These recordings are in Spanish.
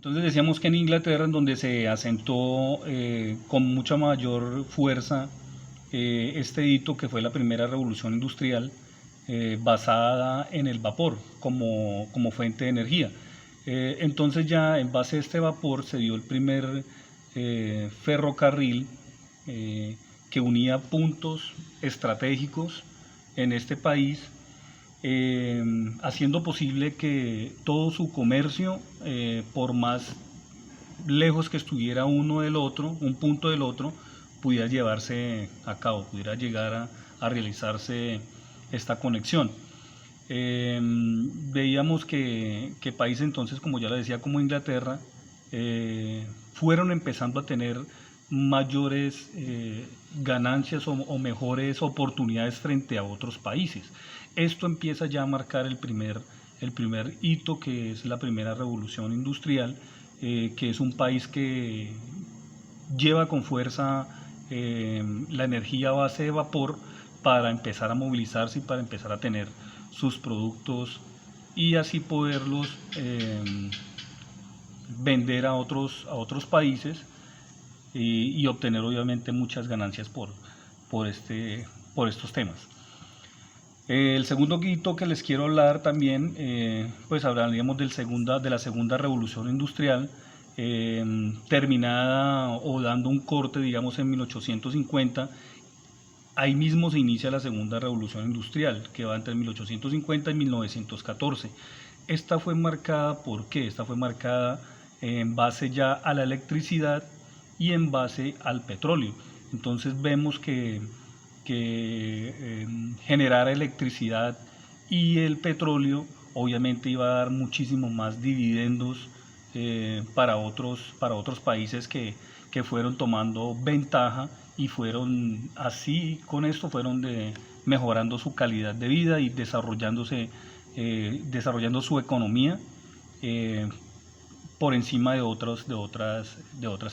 Entonces decíamos que en Inglaterra, en donde se asentó con mucha mayor fuerza este hito que fue la primera revolución industrial basada en el vapor como fuente de energía. Entonces ya en base a este vapor se dio el primer ferrocarril que unía puntos estratégicos en este país, haciendo posible que todo su comercio, por más lejos que estuviera uno del otro, un punto del otro, pudiera llevarse a cabo, pudiera llegar a realizarse esta conexión. Veíamos que países entonces, como ya le decía, como Inglaterra, fueron empezando a tener mayores ganancias o mejores oportunidades frente a otros países. Esto empieza ya a marcar el primer hito, que es la primera revolución industrial, que es un país que lleva con fuerza la energía a base de vapor para empezar a movilizarse y para empezar a tener sus productos y así poderlos vender a otros países y obtener obviamente muchas ganancias por estos temas. El segundo hito que les quiero hablar también, pues hablaríamos de la segunda revolución industrial, terminada o dando un corte, digamos, en 1850. Ahí mismo se inicia la segunda revolución industrial, que va entre 1850 y 1914. Esta fue marcada, ¿por qué? Esta fue marcada en base ya a la electricidad y en base al petróleo. Entonces vemos que generar electricidad y el petróleo obviamente iba a dar muchísimo más dividendos para otros países que fueron tomando ventaja y fueron así, con esto fueron mejorando su calidad de vida y desarrollando su economía por encima de otras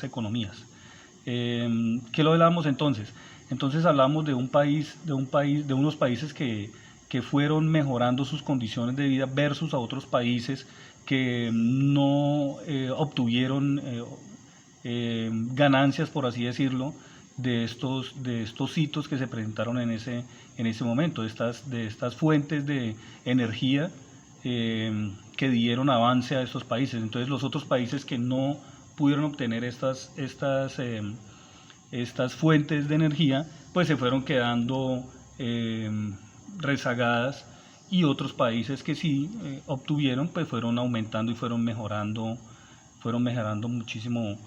economías. ¿Qué lo hablamos entonces? Entonces hablamos de unos países que fueron mejorando sus condiciones de vida versus a otros países que no obtuvieron ganancias, por así decirlo, de estos hitos que se presentaron en ese momento, de estas fuentes de energía que dieron avance a estos países. Entonces los otros países que no pudieron obtener estas fuentes de energía, pues se fueron quedando rezagadas, y otros países que sí obtuvieron, pues fueron aumentando y fueron mejorando muchísimo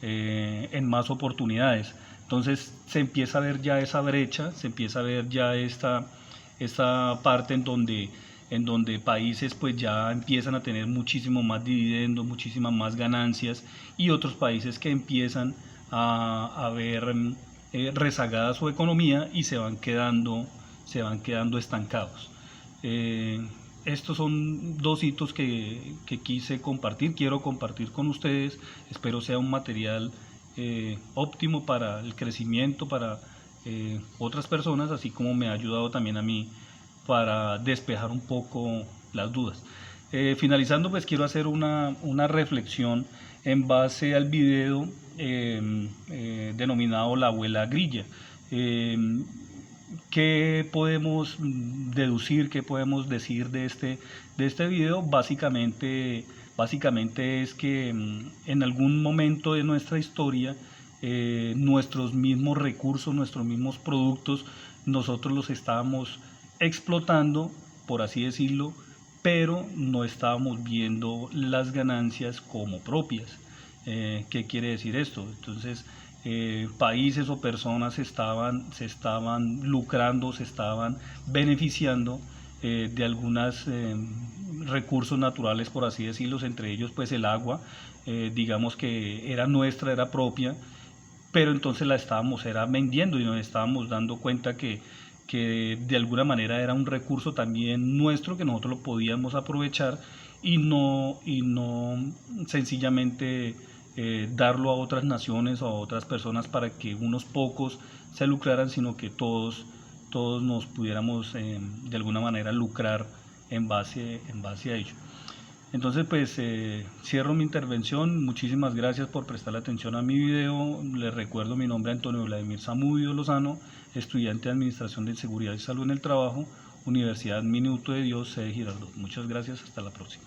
en más oportunidades. Entonces se empieza a ver ya esa brecha, se empieza a ver ya esta parte en donde países pues ya empiezan a tener muchísimo más dividendos, muchísimas más ganancias, y otros países que empiezan a ver rezagada su economía y se van quedando estancados. Estos son dos hitos que quiero compartir con ustedes. Espero sea un material óptimo para el crecimiento, para otras personas, así como me ha ayudado también a mí para despejar un poco las dudas. Finalizando, pues quiero hacer una reflexión en base al video denominado La Abuela Grilla. ¿Qué podemos deducir, qué podemos decir de este video? Básicamente es que en algún momento de nuestra historia nuestros mismos recursos, nuestros mismos productos, nosotros los estábamos explotando, por así decirlo, pero no estábamos viendo las ganancias como propias. ¿Qué quiere decir esto? Entonces, países o personas se estaban lucrando, se estaban beneficiando de algunos recursos naturales, por así decirlo, entre ellos pues el agua, digamos que era nuestra, era propia, pero entonces la estábamos vendiendo y nos estábamos dando cuenta que de alguna manera era un recurso también nuestro, que nosotros lo podíamos aprovechar y no sencillamente darlo a otras naciones o a otras personas para que unos pocos se lucraran, sino que todos nos pudiéramos de alguna manera lucrar en base a ello. Entonces, pues cierro mi intervención. Muchísimas gracias por prestar atención a mi video. Les recuerdo mi nombre, Antonio Vladimir Zamudio Lozano, estudiante de Administración de Seguridad y Salud en el Trabajo, Universidad Minuto de Dios, sede Girardot. Muchas gracias, hasta la próxima.